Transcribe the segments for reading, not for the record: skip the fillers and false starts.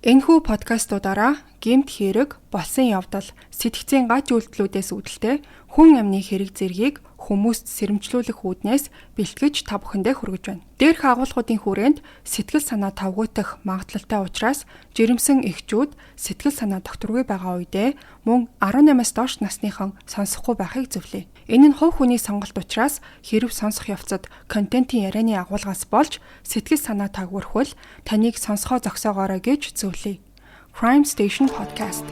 Энэхүү подкастуудаараа гэмт хэрэг, болсон явдал, сэтгцийн гач үйлдэлүүдээс үүдэлтэй хүн амны хэрэг зэргийг хүмүүст сэрэмжлүүлэх үүднээс бэлтгэж та бүхэндээ хүргэж байна. Дээрх агуулгуудын хүрээнд сэтгэл санаа тавгуутах магадлалтай учраас жирэмсэн эхчүүд сэтгэл санаа докторгүй байгаа үедээ мөн 18-аас доош насныхан сонсохгүй байхыг зөвлөе. Энэ нь хувь хүний сонголт учраас хэрв сонсох явцад контентын ярианы агуулгаас болж сэтгэл санаа тагвархвал таныг сонсгоо зогсоогоорой гэж зөвлөе. Crime Station Podcast.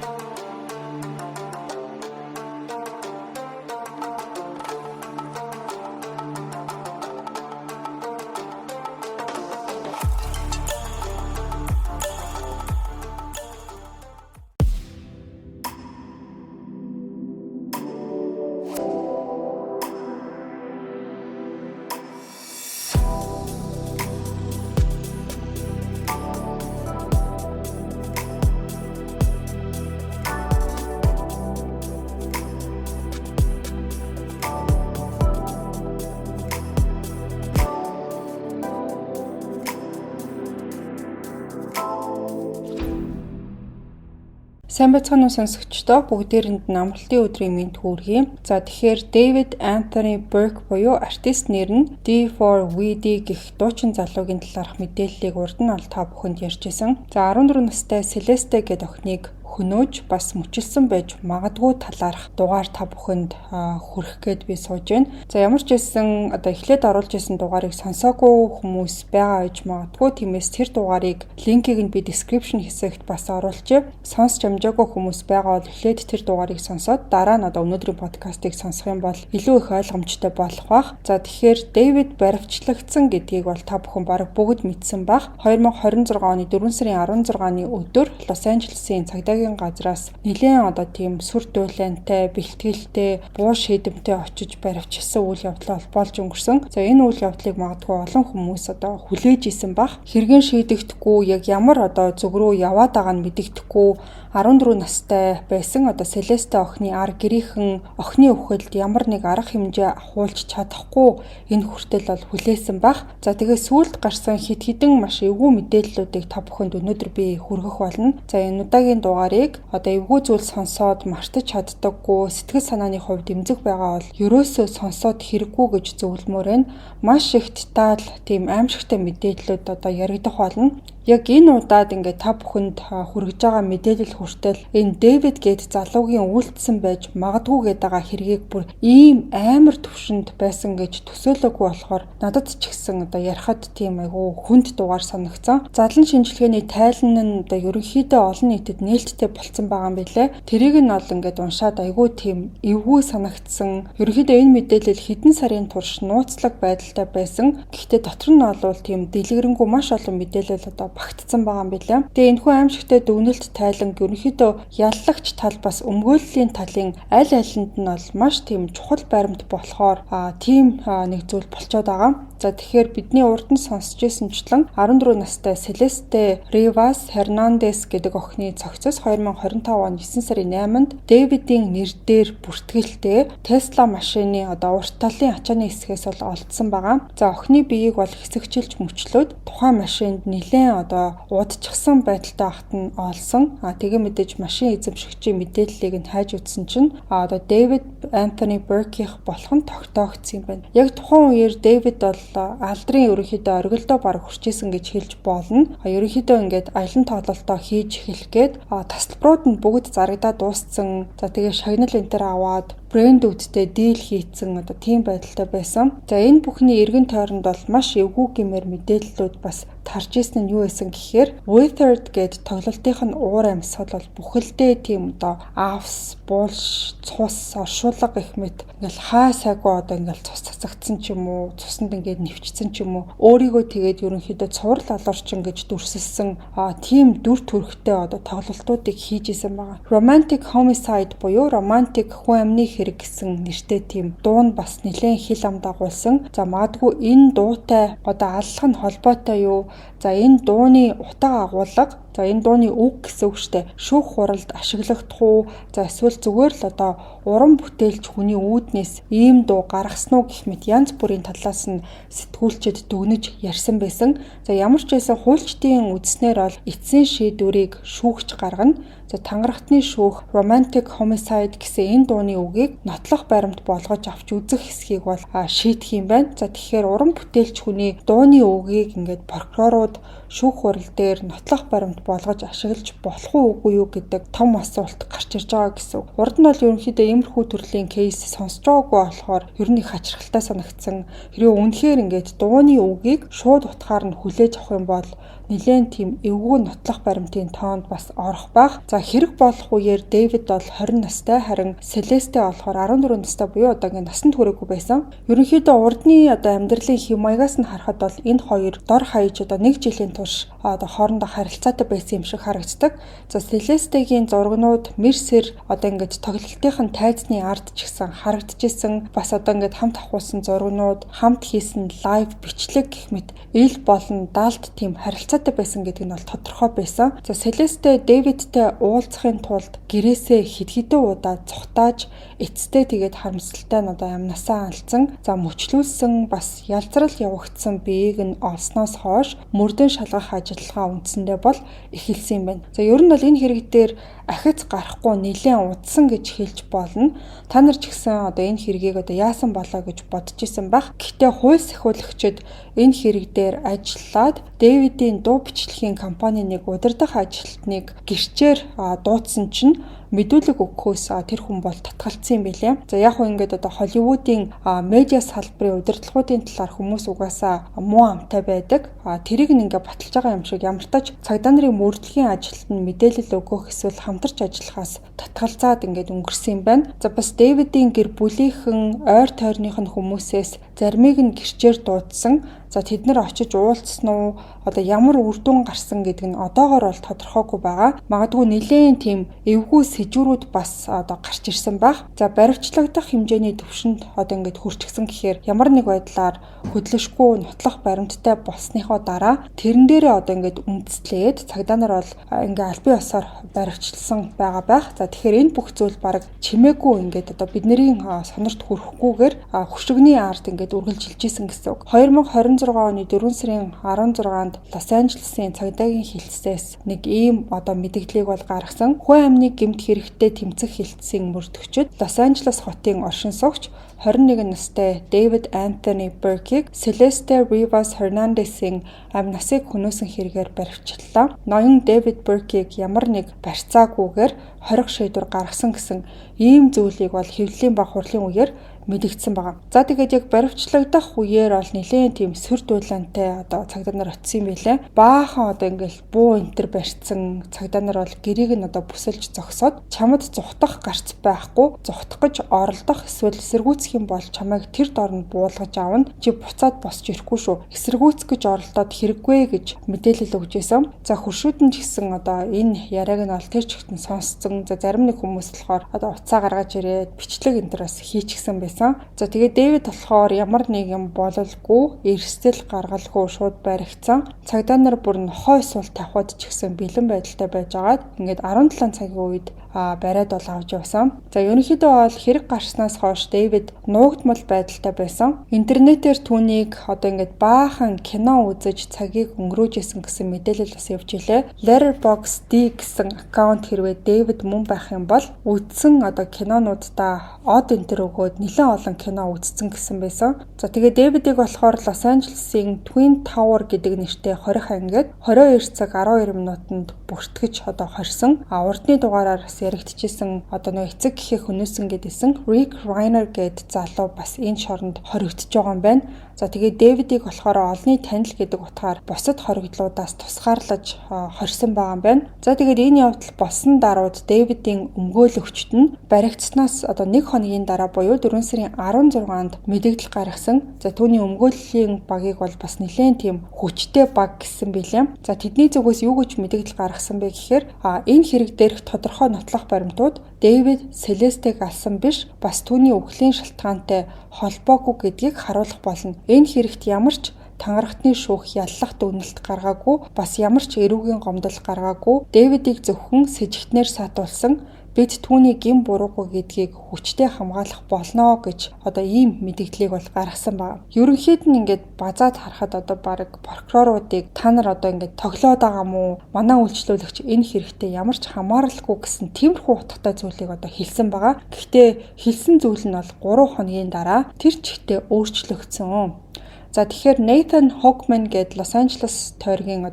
Сайн байцгаана уу сонсогчдоо, бүгдээрэнд нь амралтын өдрийн мэнд хүргэе. За тэгэхээр David Anthony Burke буюу артист нэр нь D4VD гэх дуучин залуугийн талаарх мэдээллийг урд нь та бүхэнд ярьжсэн. За 14 настай Celeste гэдэг охиныг хөнөөж бас мөчилсөн байж магадгүй талаарх дугаар та бүхэнд хүргэх гээд би сууж байна. За ямар ч байсан эхлээд оруулж исэн дугаарыг сонсоогүй хүмүүс байгаа гэж магадгүй. Тиймээс тэр дугаарыг линкийг нь би description хэсэгт бас оруулчих. Сонсч амжаагүй хүмүүс байгаа бол эхлээд тэр дугаарыг сонсоод дараа нь өнөөдрийн подкастыг сонсох юм бол илүү их ойлгомжтой болох бах. За тэгэхээр David баривчлагдсан гэдгийг бол та бүхэн бараг бүгд мэдсэн бах. 2026 оны 4 сарын 16-ны өдөр Лос Анжелесийн цагдаагийн газраас нэлээд тийм сүр дүүлэнтэй, бэлтгэлтэй, буу шийдэмтэй очиж баривчилсан үйл явдлаа болж өнгөрсөн. За энэ үйл явдлыг магадгүй олон хүмүүс хүлээж исэн бах. Хэргийн шийдэгдэхгүй яг ямар зүг рүү яваад байгааг нь мэдэгдэхгүй 14 настай байсан Celeste охины гэрийнхэн охины өвхөлд ямар нэг арга хэмжээ ахуулж чадахгүй энэ хүртэл бол хүлээсэн бах. За тэгээ сүүлд гарсан хидэн маш эвгүй мэдээллүүдийг та бүхэнд өнөөдөр би хүргэх болно. За энэ удаагийн дугаарыг эвгүй зүйл сонсоод мартаж чаддаггүй, сэтгэл санааны хувьд эмзэг байгаа бол ерөөсөө сонсоод хэрэггүй гэж зөвлөмөр байна. Маш их деталь тийм аимшигтай мэдээллүүд яригдах болно. Яг энэ удаад та бүхэнд хүргэж байгаа мэдээлэл хүртэл энэ Дэвид гээд залуугийн үйлдэлсэн байж магадгүй гээд байгаа хэргийг бүр ийм амар төвшөнд байсан гэж төсөөлөөгүй болохоор надад ч ихсэн ярихад тийм айгүй хүнд дугаар санагцсан. Задлан шинжилгээний тайлан нь ерөнхийдөө олон нийтэд нээлттэй болцсон байгаа юм билэ. Тэрийг нь бол уншаад айгүй тийм эвгүй санагдсан. Ерөнхийдөө энэ мэдээлэл хэдэн сарын турш нууцлаг байдалтай байсан. Гэхдээ дотор нь бол тийм дэлгэрэнгүй маш олон мэдээлэл багтсан байгаа юм билээ. Тэгээ энэхүү аимшигтай дүгнэлт тайлан ерөнхийдөө яллагч тал бас өмгөөллийн талын аль алинд нь бол маш тийм чухал баримт болохоор тийм нэг зүйл болцоод байгаа. За тэгэхээр бидний урд нь сонсч ирсэнчлэн 14 настай Celeste Rivas Hernandez гэдэг охины цогцос 2025 оны 9 сарын 8-нд Дэвидийн нэрээр бүртгэлтэй Tesla машины урт талын ачааны хэсгээс бол олдсон байгаа. За охины биеийг бол хэсэгчилж мөчлөөд тухайн машинд нэлээд удчихсан байдалтай ахт нь олсон. Тэгээ мэдээж машин эзэмшигчийн мэдээллийг нь хайж үзсэн чинь David Anthony Burke-ийнх болох нь тогтоогдсон юм байна. Яг тухайн үеэр David бол алдрын ерөнхийдөө оргилдоо бараг хүрчээсэн гэж хэлж болно. Ерөнхийдөө аялан тоглолтоо хийж эхлэх гээд тасалбарууд нь бүгд зарагдаад дууссан. За тэгээ шагнал энтер аваад брэндүүдтэй дийл хийцэн тийм байдалтай байсан. За энэ бүхний эргэн тойронд бол маш эвгүй гэмээр мэдээллүүд бас тарж ирсэн нь юу байсан гэхээр Withered гээд тоглолтынх нь уур амьсгал бол бүхэлдээ тийм авс, буулш, цус, оршуулга гэх мэт хаа сайгүй цус цацагдсан ч юм уу, цуснд нэвчсэн ч юм уу, өөрийгөө тэгээд ерөнхийдөө цуврал алуурчин гэж дүрсэлсэн тийм дүр төрхтэй тоглолтуудыг хийж исэн байгаа. Romantic homicide буюу романтик хүн амны хэрэг гэсэн нэртэй тийм дуу нь бас нэлээд хил ам дагуулсан. За магадгүй энэ дуутай аллах нь холбоотой юу? За энэ дууны утга агуулга За энэ дууны үг гэсэн үг штэ. Шүүх хуралд ашиглагдах уу? За эсвэл зүгээр л одоо уран бүтээлч хүний үүднээс ийм дуу гаргасан уу гэх мэт янз бүрийн талаас нь сэтгүүлчид дүгнэж ярьсан байсан. За ямар ч байсан хуульчдын үдснээр бол эцсийн шийдвэрийг шүүгч гаргана. За тангарахтны шүүх Romantic Homicide гэсэн энэ дууны үгийг нотлох баримт болгож авч үзэх хэсгийг бол шийдэх юм байна. За тэгэхээр уран бүтээлч хүний дууны үгийг ингээд прокурорууд шүүх хурал дээр нотлох баримт болгож ашиглаж болох уугүй юу гэдэг том асуулт гарч ирж байгаа гэсэн. Урд нь бол ерөнхийдөө иймэрхүү төрлийн кейс сонсож байгаагүй болохоор ер нь их хачирхалтай санагдсан. Хэрэв үнэхээр ингээд дууны үгийг шууд утгаар нь хүлээж авах юм бол нэлээд тийм эвгүй нотлох баримтын тоонд бас орох байх. За хэрэг болох үеэр Дэвид бол 20 настай, харин Селесте болохоор 14 настай буюу одоогийн насанд хүрээгүй байсан. Ерөнхийдөө урдны одоо амьдралын хэв маягаас нь харахад бол энэ хоёр дор хаяж одоо 1 жилийн турш одоо хоорондоо харилцаатай байсан юм шиг харагддаг. За Селестегийн зургнууд Мерсер одоо ингээд тоглолтын тайзны ард ч гэсэн харагдчихсэн. Бас одоо ингээд хамт авахулсан зургнууд, хамт хийсэн лайв бичлэг гэх мэт ил болон далд тийм харилцаатай байсан гэдэг нь бол тодорхой байсан. За Селесте Дэвидтэй уулзахын тулд гэрээсээ хэд хэдэн удаа цухтааж эцэстээ тэгээд харамсалтай нь одоо амнасаа алдсан. За мөчлүүлсэн бас ялзрал явагдсан биеийг нь олсноос хойш мөрдөн шалгах ажиллагаа үндсэндээ бол эхэлсэн юм байна. За ер нь бол энэ хэрэг дээр ахиц гарахгүй нэлээд удсан гэж хэлж болно. Та нар ч гэсэн одоо энэ хэргийг одоо яасан болоо гэж бодож исэн байх. Гэхдээ хууль сахиулагчид энэ хэрэг дээр ажиллаад Дэвидийн дуу бичлэгийн компани нэг удирдах ажилтныг гэрчээр дуудсан чинь мэдүүлэг өгөхөөс тэр хүн бол татгалцсан юм билээ. За яг хөө ингээд одоо Холливуудын медиа салбарын удирдлагуудын талаар хүмүүс угаасаа муу амтай байдаг. Тэрийг ингээд баталж байгаа юм шиг ямар тач цагдаа нарын мөрдлөгийн ажилд нь мэдээлэл өгөх эсвэл хамтарч ажиллахаас татгалзаад ингээд өнгөрсөн юм байна. За бас Дэвидийн гэр бүлийнхэн ойр тойрных нь хүмүүсээс заримыг нь гэрчээр дуудсан. За тэд нар очиж уулзсан уу? Одоо ямар үр дүн гарсан гэдэг нь одоогоор бол тодорхойгүй байгаа. Магадгүй нэлээд тийм эвгүй сэжвэрүүд бас одоо гарч ирсэн байх. За баривчлагдах хэмжээний түвшинд одоо ингээд хүрчихсэн гэхээр ямар нэг байдлаар хөдлөшгүй нотлох баримттай болсныхоо дараа тэрэн дээрээ одоо ингээд үндэслээд цагдаа нар бол ингээд аль бие усаар баривчлсан байгаа байх. За тэгэхээр энэ бүх зүйл баг чимээгүй ингээд одоо бидний сонорт хүрэхгүйгээр хөшигний ард ингээд үргэлжилж исэн гэсэн үг. 2026 оны 4 сарын 16-нд Лос Анжелесын цагдаагийн хилцээс нэг ийм одоо мэдээллийг бол гаргасан. Хүн амныг гэмт хэрэгтэй тэмцэх хилцсийн мөрдөгчд Лос Анжелес хотын оршин суугч 21 настай Дэвид Антони Беркийг Селесте Ривас Хернандесийн амь насыг хөнөөсөн хэрэгээр баривчлаа. Ноён Дэвид Беркийг ямар нэг барьцаагүйгээр хорих шийдвэр гаргасан гэсэн ийм зүйлийг бол хэвлэлийн баг хурлын үеэр мэдэгдсэн байгаа. За тэгээд яг баривчлагдах үеэр бол нэлээд тийм сүр дулаантай одоо цагдаа нар очсон юм билээ. Баахан одоо ингээл буу энтер барьцсан цагдаа нар бол гэрийг нь одоо бүсэлж зогсоод чамд зүхтах гарц байхгүй, зүхтах гэж оролдох эсвэл эсэргүүцэх юм бол чамайг тэр дор нь буулгаж аавна. Чи буцаад босч ирэхгүй шүү. Эсэргүүцэх гэж оролдоод хэрэггүй гэж мэдээлэл өгч байсан. За хуршүүдэн ч гэсэн одоо энэ яриаг нь бол тэр чигтэн сонсцсон. За зарим нэг хүмүүс болохоор одоо уцаа гаргаж ирээд бичлэг энтер бас хийчихсэн байсан. За тэгээд Дэвид болохоор ямар нэг юм бололгүй, эрсдэл гаргалгүй шууд баригдсан. Цагдаа нар бүр нохой сул тавхад ч гэсэн бэлэн байдалтай байж байгаад ингээд 17 цагийн үед бариад бол авч явсан. За ерөнхийдөө бол хэрэг гарснаас хойш Дэвид нуугдмал байдалтай байсан. Интернетээр түүнийг одоо ингээд баахан кино үзэж цагийг өнгөрөөж исэн гэсэн мэдээлэл бас явж илээ. Letterboxd гэсэн аккаунт хэрвээ Дэвид мөн байх юм бол үзсэн одоо кинонуудаа од энтер өгөөд нэлээд олон кино үзсэн гэсэн байсан. За тэгээ Дэвидийг болохоор Лос Анжелесын Twin Tower гэдэг нэртэй хорих ангид 22 цаг 12 минутанд бүртгэж одоо хорьсон. Урдны дугаараар яригдчихсэн одоо нөө эцэг гэхээ хөнөөсөн гэдээсэн Rick Reiner гээд залуу бас энэ шоронд хоригдож байгаа юм байна. За тэгээд Дэвидийг болохоор олонний танил гэдэг утгаар бусад хоригдлуудаас тусгаарлаж хорьсон байгаа юм байна. За тэгээд энэ явдал болсон даруйд Дэвидийн өмгөөлөгчд нь баригдсанаас одоо 1 хоногийн дараа буюу 4 сарын 16-нд мэдээлэл гаргасан. За түүний өмгөөллийн багийг бол бас нэлээд тийм хүчтэй баг гэсэн билээ. За тэдний зүгээс юу гэж мэдээлэл гаргасан бэ гэхээр энэ хэрэг дээрх тодорхой нотлох баримтууд Дэвид Селестег алсан биш, бас түүний үхлийн шалтгаантай холбоогүй гэдгийг харуулах болно. Энэ хэрэгт ямар ч тангарагтны шүүх яллах дүгнэлт гаргаагүй, бас ямар ч эрүүгийн гомдол гаргаагүй. Дэвидийг зөвхөн с сэжигтнээр сатуулсан бид түүний гин буруугүй гэдгийг хүчтэй хамгаалах болно гэж ийм мэдээллийг бол гаргасан байна. Ерөнхийд нь ингээд базаад харахад баг прокуроруудыг та нар ингээд тоглоод байгаа мó? Манай үйлчлүүлэгч энэ хэрэгтэй ямар ч хамааралгүй гэсэн тиймэрхүү утгатай зүйлийг хэлсэн байгаа. Гэхдээ хэлсэн зүйл нь бол 3 хоногийн дараа тэр чигтээ өөрчлөгдсөн. За тэгэхээр Nathan Hochman гээд Лос Анжелес тойргийн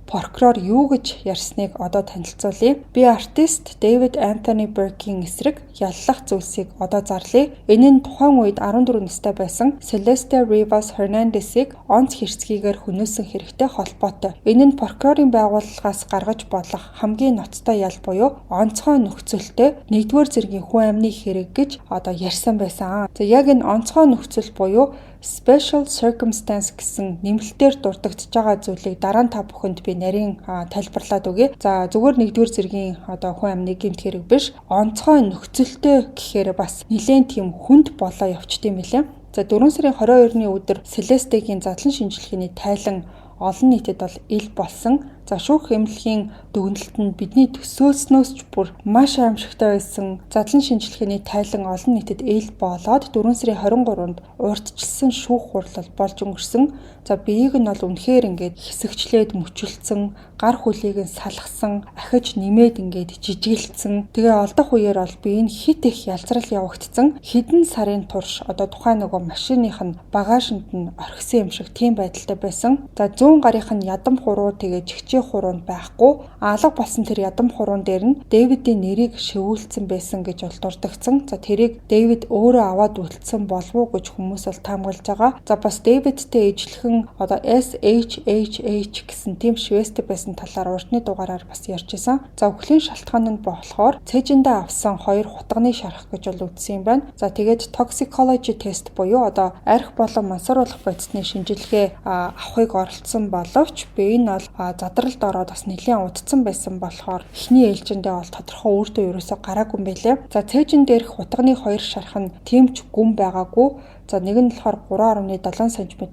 прокурор юу гэж ярьсныг танилцуулъя. Би артист David Anthony Burke-ийн эсрэг яллах зүйлсийг зарлая. Энэ нь тухайн үед 14 настай байсан Celeste Rivas Hernandez-ийг онц хэрцгийгээр хөнөөсөн хэрэгтэй холбоотой. Энэ нь прокурорын байгууллагаас гаргаж болох хамгийн ноцтой ял буюу онцгой нөхцөлтэй 1-р зэргийн хүн амны хэрэг гэж ярьсан байсан. За яг энэ онцгой нөхцөл буюу Special Circumstance гэсэн нэмэлтээр дурддагдж байгаа зүйлийг дараа нь та бүхэнд би нарийн тайлбарлаад өгье. За зүгээр 1-р зэргийн хүн амны гэмт хэрэг биш, онцгой нөхцөлтэй гэхээр бас нэлээд тийм хүнд болоо явчдсан мэлээ. За 4 сарын 22-ны өдөр Celeste-гийн задлан шинжилгээний тайлан олон нийтэд бол ил болсон. За шүүх эмнэлгийн дүгнэлт нь бидний төсөөлснөөс ч бүр маш аимшигтай байсан. Задлан шинжилгээний тайлан олон нийтэд ил болоод 4 сарын 23-нд урьдчилсан шүүх хурал болж өнгөрсөн. За биеийг нь бол үнэхээр ингээд хэсэгчлээд мөчөлдсөн, гар хүлийг нь салгасан, ахиж нэмээд ингээд жижигэлцсэн. Тэгээ олдох үеэр бол би энэ хит их ялцрал явагдсан. Хэдэн сарын турш тухайн машиных нь багажинд нь орхисон юм шиг тийм байдалтай байсан. За 100 гарийнх нь ядам хуруу тэгээ жигчээ хуруунд байхгүй. Алга болсон тэр ядам хуруун дээр нь Дэвидийн нэрийг шивүүлсэн байсан гэж бол дурдгдсан. За тэрийг Дэвид өөрөө аваад үлдсэн болов уу гэж хүмүүс бол таамаглаж байгаа. За бас Дэвидтэй ижилхэн SHHH гэсэн тийм швэстэй байсан талаар урдны дугаараар бас ярьж байсан. За өхлийн шалтгаан нь болохоор цэжиндээ авсан 2 хутганы шарах гэж бол үзсэн юм байна. За тэгээд toxicology test буюу арх болон мансууруулах бодисны шинжилгээ авахыг оролцсон боловч би энэ бол задралд ороод бас нэлийн удцсан байсан болохоор эхний ээлжиндээ бол тодорхой үр дүн ерөөсөө гараагүй юм байлээ. За цэжин дээрх хутганы 2 шарах нь тийм ч гүн байгаагүй. За нэг нь болохоор 3.7 см,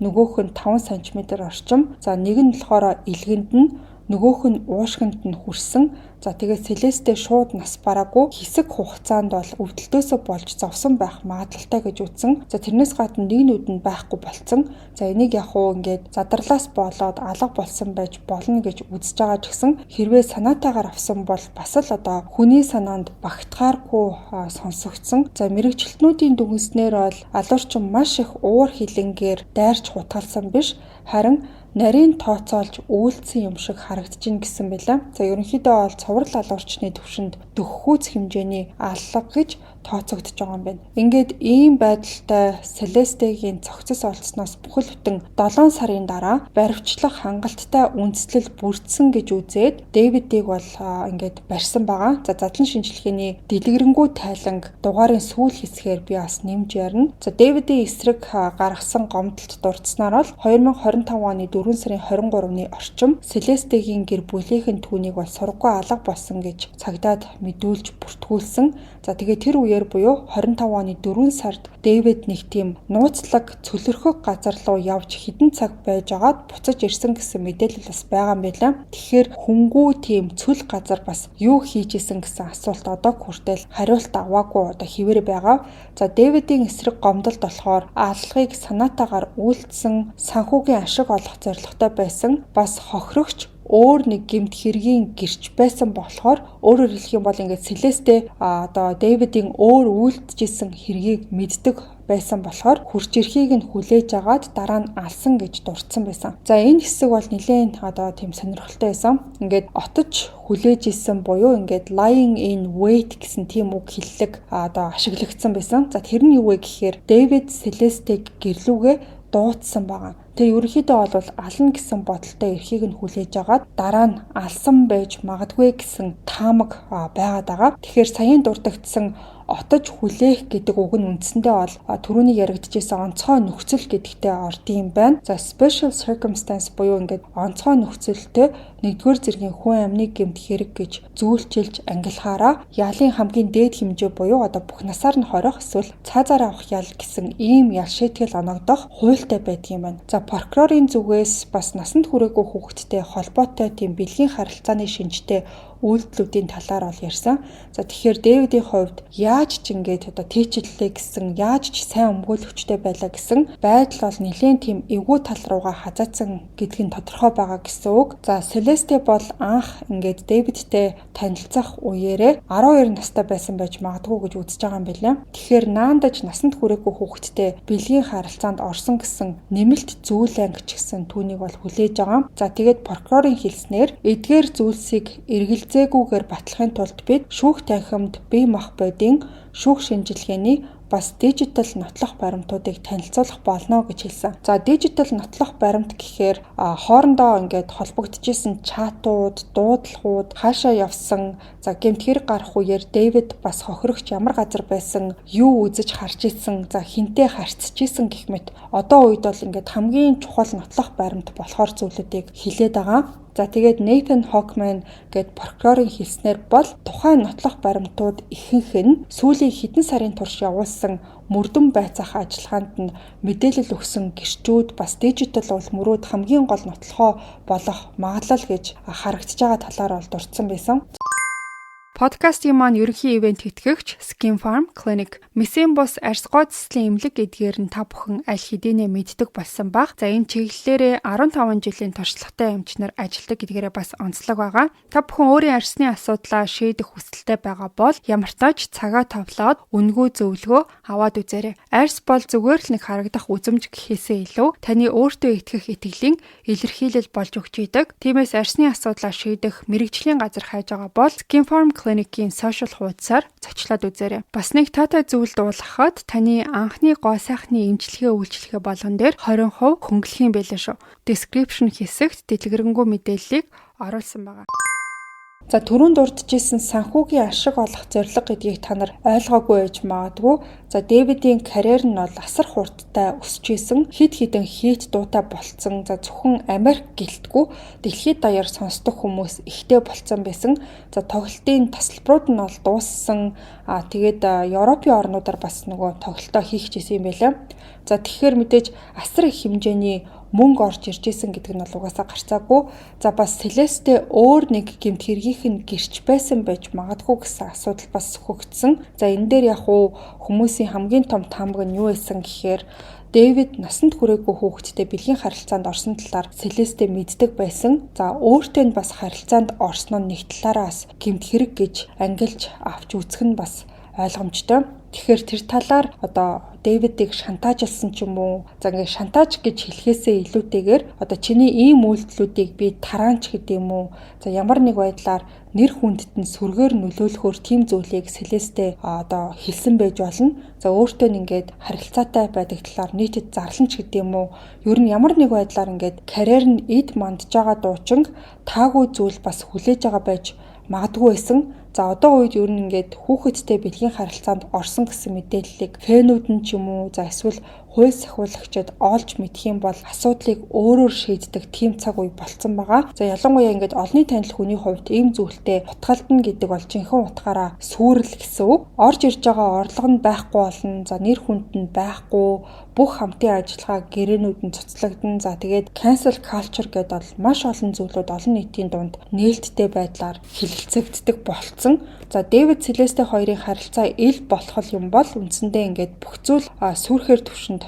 нөгөөх нь 5 см орчим. За нэг нь болохоор илгэнд нь, нөгөөх нь уушгинд нь хүрсэн. За тэгээд Celeste шууд нас бараагүй хэсэг хугацаанд бол өвдөлтөөсөө болж зовсон байх магадлалтай гэж үзсэн. За тэрнээс гадна нэг нүдэнд байхгүй болцсон. За энийг яг уу ингээд задарлаас болоод алга болсон байж болно гэж үзэж байгаа ч гэсэн хэрвээ санаатаагаар авсан бол бас л хүний санаанд багтахааргүй сонсогдсон. За мэрэгчлэтнүүдийн дүгнснээр бол алуурчин маш их уур хилэнгээр дайрч хутгалсан биш, харин нарийн тооцоолж үйлдсэн юм шиг харагдаж гисэн байлаа. За ерөнхийдөө бол цуврал алуурчны төвшөнд дөххүүц хэмжээний аллага гэж тооцогдож байгаа юм байна. Ингээд ийм байдалтай Celeste-гийн цогцос олдсноос бүхэл бүтэн 7 сарын дараа баривчлах хангалттай үндслэл бүрдсэн гэж үзээд Дэвидийг бол ингээд барьсан байгаа. За задлан шинжилгээний дэлгэрэнгүй тайланг дугаарын сүүл хэсгээр би бас нэмж ярина. За Дэвидийн эсрэг гаргасан гомдолд дурдсанаар бол 2025 оны 4 сарын 23-ны орчим Celeste-гийн гэр бүлийнхэн түүнийг бол сургаггүй алга болсон гэж цагдаад мэдүүлж бүртгүүлсэн. За тэгээ тэр үеэр буюу 25 оны 4 сард Дэвид нэг тийм нууцлаг цөлөрхөг газар руу явж хідэн цаг байж агаад буцаж ирсэн гэсэн мэдээлэл бас байгаа юм байна. Тэгэхээр хөнгүү тийм цөл газар бас юу хийж исэн гэсэн асуулт хүртэл хариулт аваагүй хэвээр байгаа. За Дэвидийн эсрэг гомдолд болохоор аллагыг санаатаагаар үйлдсэн, санхүүгийн ашиг олох зорилготой байсан, бас хохирогч өөр нэг гэмт хэргийн гэрч байсан болохоор өөрөөр хэлэх юм бол ингээд Celeste Дэвидийн өөр үйлдэжсэн хэргийг мэддэг байсан болохоор хурж ирэхийг нь хүлээж агаад дараа нь алсан гэж дурдсан байсан. За энэ хэсэг бол нэлээд тийм сонирхолтой байсан. Ингээд отож хүлээж исэн буюу ингээд lying in wait гэсэн тийм үг хэллэг ашиглагдсан байсан. За тэр нь юу вэ гэхээр Дэвид Celeste-г гэрлүүгээ дуудсан байгаа. Тэгээ ерөнхийдөө бол ална гэсэн бодолтой эрхийг нь хүлээж агаад дараа нь алсан байж магадгүй гэсэн таамаг байгаад байгаа. Тэгэхээр саяын дурддагдсан отож хүлээх гэдэг үг нь үндсэндээ бол түрүүний яригдчихсэн онцгой нөхцөл гэдэгтэй ордын юм байна. За special circumstance буюу ингээд онцгой нөхцөлтэй 1-р зэргийн хүн амны гэмт хэрэг гэж зүүлчилж ангилахаараа ялын хамгийн дээд хэмжээ буюу бүх насаар нь хорих эсвэл цаазаар авах ял гэсэн ийм ял шийтгэл оногдох хуультай байдаг юм байна. За За прокурорын зүгээс бас насанд хүрээгүй хүүхэдтэй холбоотой тийм бэлгийн харилцааны шинжтэй үйлдэлүүдийн талаар бол ярьсан. За тэгэхээр Дэвидийн хувьд яаж ч ингээд одоо тийчлэлээ гэсэн, яаж ч сайн өмгөөлөгчтэй байлаа гэсэн байдал бол нэлээд тийм эвгүй тал руугаа хазаацсан гэдг нь тодорхой байгаа гэсэн үг. За Селесте бол анх ингээд Дэвидтэй танилцах үеэрээ 12 настай байсан байж магадгүй гэж үзэж байгаа юм билээ. Тэгэхээр наандаж насанд хүрээгүй хүүхэдтэй бэлгийн харилцаанд орсон гэсэн нэмэлт зүйл ангич гэсэн түүнийг бол хүлээж байгаа. За тэгээд прокурорын хэлснээр эдгээр зүйлсийг эргэлзээгүйгээр батлахын тулд бид шүүх танхимд бие махбодын шүүх шинжилгээний бас дижитал нотлох баримтуудыг танилцуулах болно гэж хэлсэн. За дижитал нотлох баримт гэхээр хоорондоо ингээд холбогдчихсэн чатууд, дуудлагууд, хаашаа явсан, за гэмт хэрэг гарах үеэр Дэвид бас хохирогч ямар газар байсан, юу үзэж харж ирсэн, за хинтээ харьцаж ирсэн гэх мэт одоо үед бол ингээд хамгийн чухал нотлох баримт болохоор зүйлүүдийг хилээд байгаа. За тэгээд Nathan Hochman гээд прокурорын хэлснээр бол тухайн нотлох баримтууд ихэнх нь сүүлийн хэдэн сарын турш явуулсан мөрдөн байцаах ажиллагаанд нь мэдээлэл өгсөн гэрчүүд бас дижитал улмөрүүд хамгийн гол нотлохоо болох магадлал гэж харагдж байгаа талаар бол дурдсан байсан. Подкастын маань ерөнхий ивент тэтгэгч Skin Farm Clinic Мессен бус арьс гоо цэцлийн эмнэлэг эдгээр нь та бүхэн аль хэдийнэ мэддэг болсон баг. За энэ чиглэлээрээ 15 жилийн туршлагатай эмчнэр ажилладаг гэдгээрээ бас онцлог байгаа. Та бүхэн өөрийн арьсны асуудлаа шийдэх хүсэлтэй байгаа бол ямар ч тач цагаа товлоод үнгүй зөвлөгөө аваад үзээрэй. Арьс бол зүгээр л нэг харагдах үзэмж гэхээсээ илүү таны өөртөө итгэх итгэлийн илэрхийлэл болж өгч идэг. Тиймээс арьсны асуудлаа шийдэх мэрэгжлийн газар хайж байгаа бол Skin Farm Clinic-ийн сошиал хуудасаар зочлоод үзээрэй. Бас нэг таатай зүйл дуулгахад таны анхны гоо сайхны эмчилгээ үйлчилгээ болгон дээр 20% хөнгөлөх юм байлаа шүү. Description хэсэгт дэлгэрэнгүй мэдээллийг оруулсан байгаа. За түрүүнд дурдчихсэн санхүүгийн ашиг олох зорилго гэдгийг та нар ойлгоогүй байж магадгүй. За Дэвидийн карьер нь бол асар хурдтай өсөж исэн, хид хідэн хийт дуутай болцсон. За зөвхөн Америк гэлтгүй дэлхийд даяар сонсдог хүмүүс ихтэй болцсон байсан. За тоглолтын тасалбарууд нь бол дууссан. Тэгээд Европын орнуудаар бас нөгөө тоглолтоо хийх гэсэн юм байлаа. За тэгэхээр мэдээж асар их хэмжээний мөнгө орж ирж исэн гэдэг нь бол угаасаа гарцаагүй. За бас Селесте өөр нэг гэмт хэргийнх нь гэрч байсан байж магадгүй гэсэн асуудал бас хөгжсөн. За энэ дээр яг хүмүүсийн хамгийн том тамга нь юу байсан гэхээр Дэвид насанд хүрээгүй хүүхэдтэй бэлгийн харилцаанд орсон талаар Селесте мэддэг байсан. За өөртөө нь бас харилцаанд орсон нь нэг талаараас гэмт хэрэг гэж ангилж авч үзэх нь бас ойлгомжтой. Тэгэхээр тэр талаар одоо Дэвидийг шантажлсан ч юм уу, за ингээ шантаж гэж хэлэхээсээ илүүтэйгээр одоо чиний ийм үйлдэлүүдийг би тараанч гэдэг юм уу, за ямар нэг байдлаар нэр хүндэд нь сүргээр нөлөөлөхөөр тийм зүйлийг Селесте одоо хэлсэн байж болно. За өөртөө нь ингээд харилцаатай байдаг талаар нийтэд зарлан ч гэдэг юм уу, ер нь ямар нэг байдлаар ингээд карьер нь эд мандж байгаа дуучин таагүй зүйл бас хүлээж байгаа байж магадгүй байсан. За одоо үед ер нь ингээд хүүхэдтэй бэлгийн харилцаанд орсон гэсэн мэдээллийг фэнүүд нь ч юм уу, за эсвэл хууль сахиулагчид олж мэдэх юм бол асуудлыг өөрөөр шийддэг тийм цаг үе болцсон байгаа. За ялангуяа ингээд олонний танил хүний хувьд ийм зүйлтэй утгалдана гэдэг бол жинхэнэ утгаараа сүрэл гэсэн үг. Орж ирж байгаа орлого нь байхгүй болно. За нэр хүнд нь байхгүй, бүх хамтын ажиллагаа гэрээнүүд нь цуцлагдана. За тэгээд cancel culture гэдэг бол маш олон зүйлүүд олон нийтийн дунд нээлттэй байдлаар хилэлцэгддэг болцсон. За Дэвид Селесте хоёрын харилцаа ил болох юм бол үндсэндээ ингээд бүх зүйл сүрхээр төвшөнд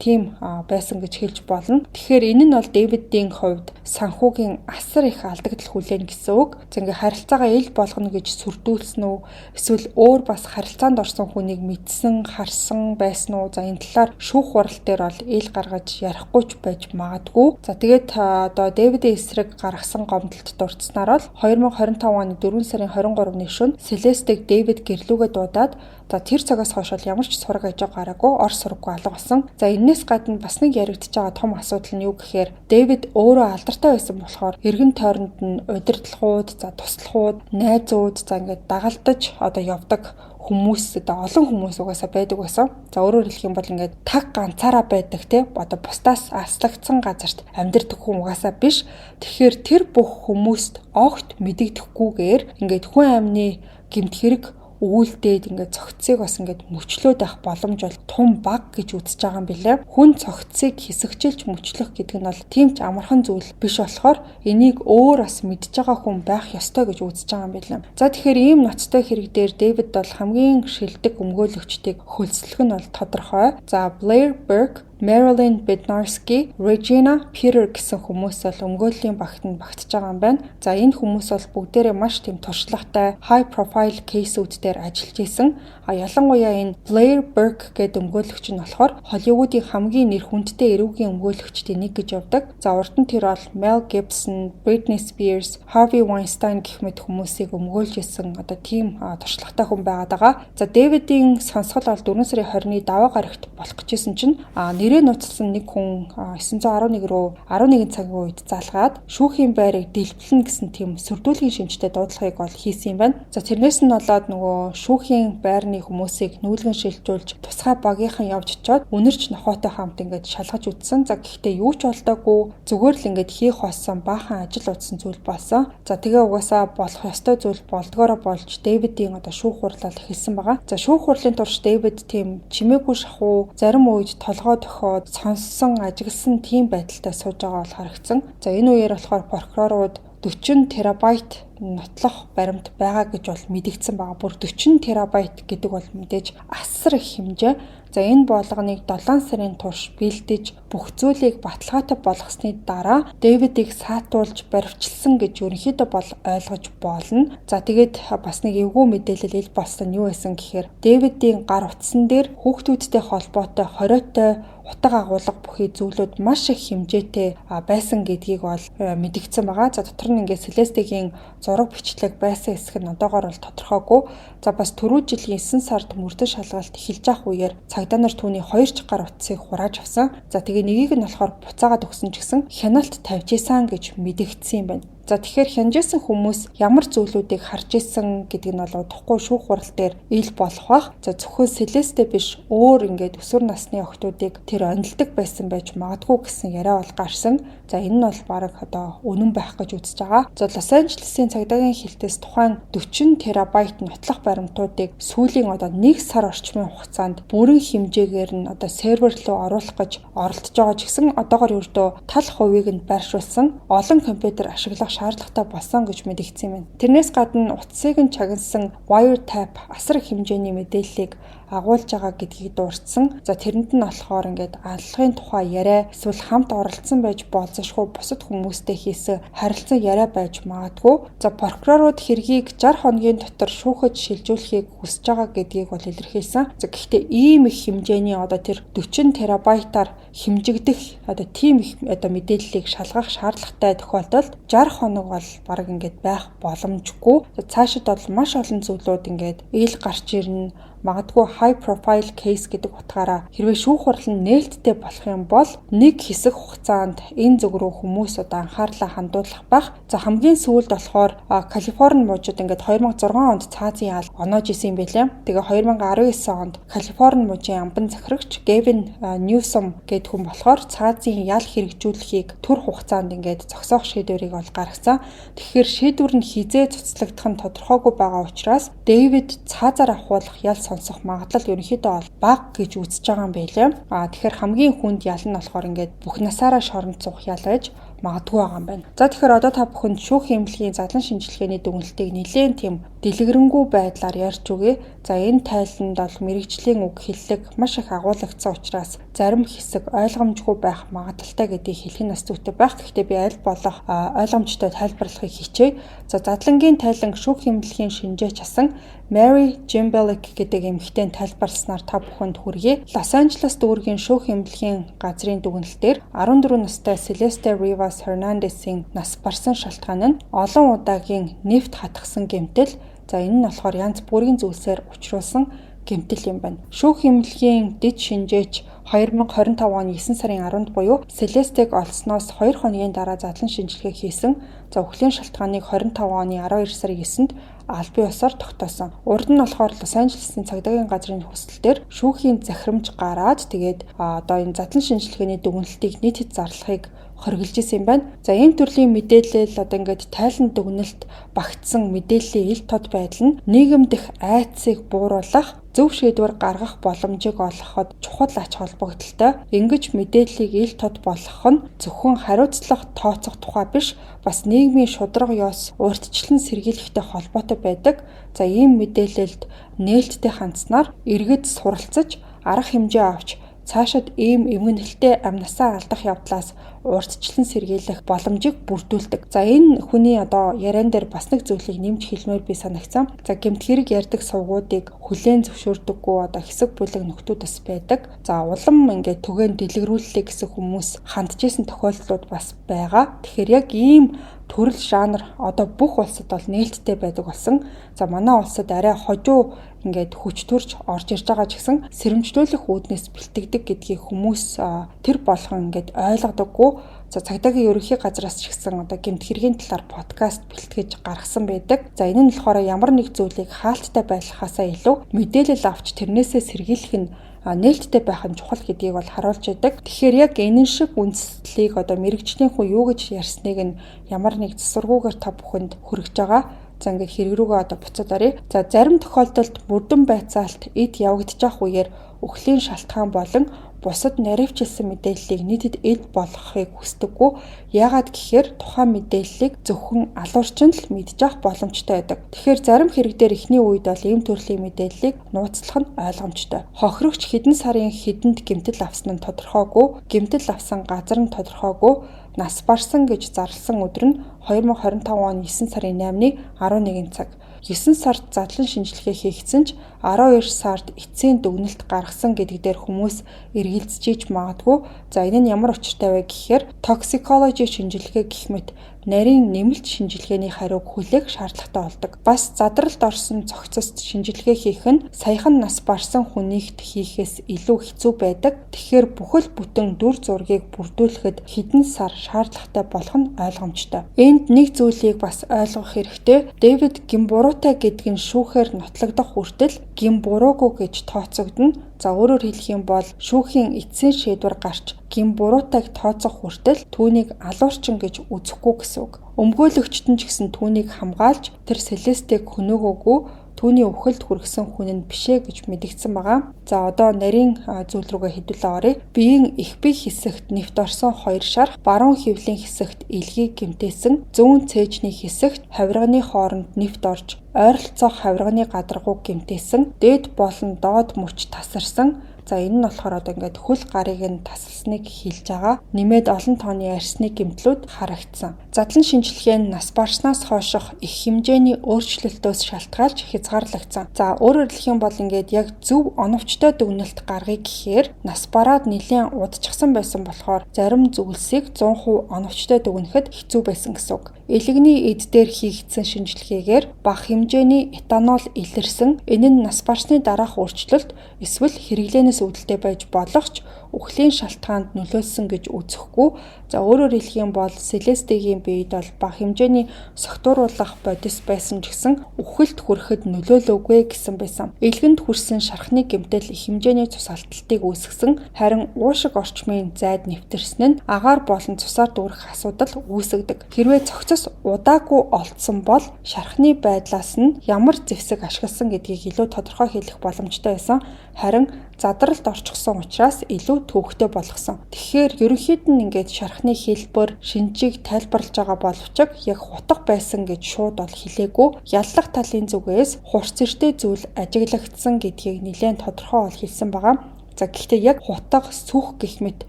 тийм байсан гэж хэлж болно. Тэгэхээр энэ нь бол Дэвидийн хувьд санхүүгийн асар их алдагдал хүлээн гэсэн үг. За ингээд харилцаагаа ил болгоно гэж сүрдүүлсэн үү? Эсвэл өөр бас харилцаанд орсон хүнийг мэдсэн, харсан байсан уу? За энэ талаар шүүх хурал дээр бол ил гаргаж ярихгүй ч байж магадгүй. За тэгээд одоо Дэвидийн эсрэг гаргасан гомдолд дурдсанаар бол 2025 оны 4 сарын 23-ны шөнө Селестег Дэвид гэрлүүгээ дуудаад за тэр цагаас хойш ямар ч сураг ажиг гараагүй, ор сураггүй алга болсон. За энэс гадна бас нэг яригдж байгаа том асуудал нь юу гэхээр Дэвид өөрөө алдартай байсан болохоор эргэн тойронд нь удирдлагууд, за туслахууд, найзууд, за ингээд дагалдаж одоо явдаг хүмүүс, одоо олон хүмүүс угаасаа байдаг байсан. За өөрөөр хэлэх юм бол ингээд таг ганцаараа байдаг те, одоо бусдаас аслагдсан газарт амьдардаг хүн угаасаа биш. Тэгэхээр тэр бүх хүмүүст огт мэдэгдэхгүйгээр ингээд хүн амны гэмт хэрэг өвөлдөөд ингээд цогцыг бас ингээд мөчлөөд авах боломж бол тун баг гэж үзэж байгаа юм билээ. Хүн цогцыг хэсэгчилж мөчлөх гэдэг нь бол тийм ч амархан зүйл биш болохоор энийг өөр бас мэдж байгаа хүн байх ёстой гэж үзэж байгаа юм билээ. За тэгэхээр ийм ноцтой хэрэг дээр Дэвид бол хамгийн шилдэг өмгөөлөгчдийг хөлслөх нь бол тодорхой. За Blair Burke, Marilyn Bednarski, Regina Peter гэсэн хүмүүс бол өмгөөллийн багтанд багтж байгаа юм байна. За энэ хүмүүс бол бүгдээрээ маш тийм туршлагатай high profile кейсүүд дээр ажиллаж исэн. Ялангуяа энэ Blair Burke гэдэг өмгөөлөгч нь болохоор Холливуудын хамгийн нэр хүндтэй эрүүгийн өмгөөлөгчдийн нэг гэж явдаг. За урд нь тэр бол Mel Gibson, Britney Spears, Harvey Weinstein гэх мэт хүмүүсийг өмгөөлж исэн одоо тийм туршлагатай хүн байгаад байгаа. За Дэвидийн сонсгол бол 4 сарын 20-ны даваа гарагт болох гэжсэн чинь нэрээ нууцлсан нэг хүн 911 руу 11 цагийн үед залгаад шүүхийн байрыг дэлбэлнэ гэсэн тийм сөрдүүлгийн шинжтэй дуудлагыг бол хийсэн юм байна. За тэрнээс нь болоод нөгөө шүүхийн байрны хүмүүсийг нүүлгэн шилжүүлж тусгай багийнхан явж очиод үнэрч нохойтой хамт ингээд шалгаж үзсэн. За гэхдээ юу ч болдоогүй зүгээр л ингээд хийх болсон баахан ажил удсан зүйл болсон. За тэгээ угаасаа болох ёстой зүйл болдгоороо болж Дэвидийн одоо шүүх хурлал эхэлсэн байгаа. За шүүх хурлын турш Дэвид тийм чимээгүй шахуу зарим үед толгой тохиод сонссон ажигласан тийм байдалтай сууж байгаа бол харагдсан. За энэ үеэр болохоор прокурорууд 40 терабайт нотлох баримт байгаа гэж бол мэдэгдсэн байгаа. Бүр 40 терабайт гэдэг бол мэдээж асар их хэмжээ. За энэ болгоныг 7 сарын турш бэлдэж бүх зүйлийг баталгаатай болгосны дараа Дэвидийг саатуулж баривчилсан гэж ерөнхийдөө бол ойлгож болно. За тэгээд бас нэг эвгүй мэдээлэл ил болсон нь юу байсан гэхээр Дэвидийн гар утсан дээр хүүхдүүдтэй холбоотой хориотой утга агуулга бүхий зүйлүүд маш их хэмжээтэй байсан гэдгийг бол мэдэгдсэн байгаа. За дотор нь ингээд Селестигийн зураг бичлэг байсан хэсэг нь одоогоор бол тодорхойгүй. За бас түрүү жилийн 9 сард мөрдөн шалгалт эхэлж ах үеэр цагдаа нар түүний 2 гар утсыг хурааж авсан. За тэгээ нэгийг нь болохоор буцаагаад өгсөн ч гэсэн хяналт тавьж исэн гэж мэдэгдсэн юм байна. За тэгэхээр хянжсэн хүмүүс ямар зүйлүүдийг харж исэн гэдэг нь бол удахгүй шүүх хурал дээр ил болох бах. За зөвхөн Селесте биш өөр ингээд өсвөр насны охтуудыг тэр онилдог байсан байж магадгүй гэсэн яриа бол гарсан. За энэ нь бол баг одоо үнэн байх гэж үзэж байгаа. За Лос Анжелесийн цагдаагийн хэлтээс тухайн 40 терабайт нотлох баримтуудыг сүүлийн одоо 1 сар орчмын хугацаанд бүрэн хэмжээгээр нь одоо сервер рүү оруулах гэж оролдож байгаа ч гэсэн одоогоор ердөө тал хувийг нь байршуулсан олон компьютер ашиглах шаардлагатай болсон гэж мэдэгдсэн юм. Тэрнээс гадна утсыг нь чагнасан wiretap асар их хэмжээний мэдээллийг агуулж байгаа гэдгийг дурдсан. За тэрэнд нь болохоор ингээд аллагын тухай яриа эсвэл хамт оролцсон байж болзошгүй бусад хүмүүстэй хийсэн харилцан яриа байж магадгүй. За прокурорууд хэргийг 60 хоногийн дотор шүүхэд шилжүүлэхийг хүсэж байгаа гэдгийг бол илэрхийлсэн. За гэхдээ ийм их хэмжээний одоо тэр 40 терабайтаар хэмжигдэх одоо тийм их одоо мэдээллийг шалгах шаардлагатай тохиолдолд 60 хоног бол баг ингээд байх боломжгүй. Цаашид бол маш олон зүйлүүд ингээд ил гарч ирнэ. Магадгүй high profile case гэдэг утгаараа хэрвээ шүүх хурал нь нээлттэй болох юм бол нэг хэсэг хугацаанд энэ зүг рүү хүмүүс одоо анхаарлаа хандуулах байх. За хамгийн сүүлд болохоор Калифорни мужид ингээд 2006 онд цаазын ял оноож исэн юм байлээ. Тэгээ 2019 онд Калифорни мужийн амбан захирагч Gavin Newsom гэдэг хүн болохоор цаазын ял хэрэгжүүлэхийг түр хугацаанд ингээд зогсоох шийдвэрийг бол гаргасан. Тэгэхээр шийдвэр нь хизээ цуцлагдах нь тодорхойгүй байгаа учраас Дэвид цаазаар ахуулах ял сонсох магадлал ерөнхийдөө бол бага гэж үзэж байгаа юм байлээ. Тэгэхээр хамгийн хүнд ял нь болохоор ингээд бүх насаараа шоронд суух ял байж магадгүй байгаа юм байна. За тэгэхээр одоо та бүхэнд шүүх эмнэлгийн задлан шинжилгээний дүгнэлтийг нэлээд тийм дэлгэрэнгүй байдлаар ярьж өгье. За энэ тайланд бол мэрэгжлийн үг хэллэг маш их агуулгдсан учраас зарим хэсэг ойлгомжгүй байх магадaltaй гэдгийг хэлэх нь бас зүйтэй байх. Гэхдээ би аль болох ойлгомжтой тайлбарлахыг хичээе. За задлангийн тайлан шүүх эмнэлгийн шинжээч асан Mary Jimbelik гэдэг эмэгтэй тайлбарласнаар та бүхэнд хүргэе. Лос Анжелес дүүргийн шүүх эмнэлгийн газрын дүгнэлтээр 14 настай Celeste Rivas Hernandez-ийн нас барсан шалтгаан нь олон удаагийн нефт хатгсан гэмтэл. За энэ нь болохоор янз бүрийн зүйлсээр учруулсан гэмтэл юм байна. Шүүх эмнэлгийн дэд шинжээч 2025 оны 9 сарын 10-нд буюу Celeste-г олсноос 2 хоногийн дараа задлан шинжилгээ хийсэн. За өхлийн шалтгааныг 25 оны 12 сарын 9-нд албан ёсоор тогтоосон. Урд нь болохоор Лос Анжелесийн цагдаагийн газрын хүсэлтээр шүүхийн захирамж гараад тэгээд одоо энэ задлан шинжилгээний дүгнэлтийг нийтэд зарлахыг хориглож исэн юм байна. За ийм төрлийн мэдээлэл одоо ингээд тайлан дүгнэлт багтсан мэдээллийн ил тод байдал нь нийгэм дэх айдсыг бууруулах, зөв шийдвэр гаргах боломжийг олгоход чухал ач холбогдолтой. Ингэж мэдээллийг ил тод болгох нь зөвхөн хариуцлага тооцох тухай биш, бас нийгмийн шударга ёс урьдчилан сэргийлэхтэй холбоотой байдаг. За ийм мэдээлэлд нээлттэй хандсанаар иргэд суралцаж, арга хэмжээ авч цаашид ийм эмгэнэлтэй амнасаа алдах явдлаас урьдчилан сэргийлэх боломжийг бүрдүүлдэг. За энэ хүний одоо яриан дээр бас нэг зүйлийг нэмж хэлмээр би санагцсан. За гэмт хэрэг ярьдаг сувгуудыг хүлээн зөвшөөрдөггүй одоо хэсэг бүлэг нөхдүүд бас байдаг. За улам ингээд түгээн дэлгэрүүллээ гэсэн хүмүүс хандж исэн тохиолдлууд бас байгаа. Тэгэхээр яг ийм төрөл жанр одоо бүх улсад бол нээлттэй байдаг болсон. За манай улсад арай хожуу ингээд хүч төрж орж ирж байгаа ч гэсэн сэрэмжлүүлэх үүднээс бэлтгэдэг гэдгийг хүмүүс тэр болгон ингээд ойлгодоггүй. За цагдаагийн ерөнхий газраас ч гэсэн одоо гэмт хэргийн талаар подкаст бэлтгэж гаргасан байдаг. За энэ нь болохоор ямар нэг зүйлийг хаалттай байлгахаасаа илүү мэдээлэл авч тэрнээсээ сэргийлэх нь нээлттэй байх нь чухал гэдгийг бол харуулж байдаг. Тэгэхээр яг энэ шиг үндслийг одоо мэрэгчлийн хүн юу гэж ярьсныг нь ямар нэг засваргүйгээр та бүхэнд хүргэж байгаа. За ингээд хэрэг рүүгээ одоо буцаад оръё. За зарим тохиолдолд мөрдөн байцаалт эд явагдаж ах үеэр үхлийн шалтгаан болон бусад наривчилсан мэдээллийг нийтэд эд болгохыг хүсдэггүй. Яагаад гэхээр тухайн мэдээллийг зөвхөн алуурчин л мэдж авах боломжтой байдаг. Тэгэхээр зарим хэрэг дээр эхний үед бол ийм төрлийн мэдээллийг нууцлах нь ойлгомжтой. Хохирогч хэдэн сарын хэдэнд гэмтэл авсан нь тодорхойгүй, гэмтэл авсан газар нь тодорхойгүй, нас барсан гэж зарласан өдөр нь 2025 он 9 сарын 8-ны 11 цаг. 9 сард задлан шинжилгээ хийгдсэн ч 12 сард эцсийн дүгнэлт гаргасан гэдэг дээр хүмүүс эргэлзэж магадгүй. За энэ нь ямар учиртай вэ гэхээр toxicology шинжилгээ гэх мэт нарийн нэмэлт шинжилгээний хариуг хүлээх шаардлагатай болдог. Бас задралд орсон цогцост шинжилгээ хийх нь саяхан нас барсан хүнийхд хийхээс илүү хэцүү байдаг. Тэгэхээр бүхэл бүтэн дүр зургийг бүрдүүлэхэд хэдэн сар шаардлагатай болох нь ойлгомжтой. Энд нэг зүйлийг бас ойлгох хэрэгтэй. Дэвид Гимбурутай гэдэг нь шүүхээр нотлогдох хүртэл Гимбуруугүй гэж тооцогдно. За өөрөөр хэлэх юм бол шүүхийн эцсийн шийдвэр гарч Гимбурутайг тооцох хүртэл түүнийг алуурчин гэж үзэхгүй гэсэн үг. Өмгөөлөгчт нь ч гэсэн түүнийг хамгаалж тэр Селестийг хөнөөгөөгүй, түүний үхэлд хүргэсэн хүн нь бишээ гэж мэдгдсэн байгаа. За одоо нарийн зүйл рүүгээ хэдүүлээ оръё. Биеийн их бие хэсэгт нэвт орсон 2 шарх, баруун хөвлийн хэсэгт илгийг гэмтээсэн, зүүн цээжний хэсэгт хавирганы хооронд нэвт орж ойролцоох хавирганы гадаргууг гэмтээсэн, дээд болон доод мөч тасарсан. За энэ нь болохоор одоо ингээд хөл гарыг нь тасалсныг хэлж байгаа. Нэмээд олон тооны арсны гэмтлүүд харагдсан. Задлан шинжилгээ нь нас барснаас хойших их хэмжээний өөрчлөлтөөс шалтгаалж хязгаарлагдсан. За өөрөөр хэлэх юм бол ингээд яг зөв оновчтой дүгнэлт гаргыг гэхээр нас бараад нэлээд удчихсан байсан болохоор зарим зүйлсийг 100% оновчтой дүгнэхэд хэцүү байсан гэсэн үг. Элэгний эд дээр хийгдсэн шинжилгээгээр бага хэмжээний этанол илэрсэн. Энэ нь нас барсны дараах өөрчлөлт эсвэл хэрэглэнээс үүдэлтэй байж болох ч үхлийн шалтгаанд нөлөөлсөн гэж үзэхгүй. За өөрөөр хэлэх юм бол Селестигийн биед бол бага хэмжээний согтууруулах бодис байсан ч гэсэн үхэлд хүрэхэд нөлөөлөөгүй гэсэн байсан. Элгэнд хүрсэн шархны гэмтэл их хэмжээний цус алдалтыг үүсгэсэн. Харин уушиг орчмын зайд нэвтэрсэн нь агаар болон цусаар дүүрэх асуудал үүсгдэг. Хэрвээ цогцос удаагүй олдсон бол шархны байдлаас нь ямар зэвсэг ашигласан гэдгийг илүү тодорхой хэлэх боломжтой байсан. Харин задралд орчихсон учраас илүү төвөгтэй болгосон. Тэгэхээр ерөнхийд нь ингээд шархны хэлбэр, шинжийг тайлбарлаж байгаа боловч яг хутга байсан гэж шууд бол хэлээгүй. Яллах талын зүгээс хурц эртэй зүйл ажиглагдсан гэдгийг нэлээд тодорхой бол хэлсэн байгаа. За гэхдээ яг хутга сүх гэх мэт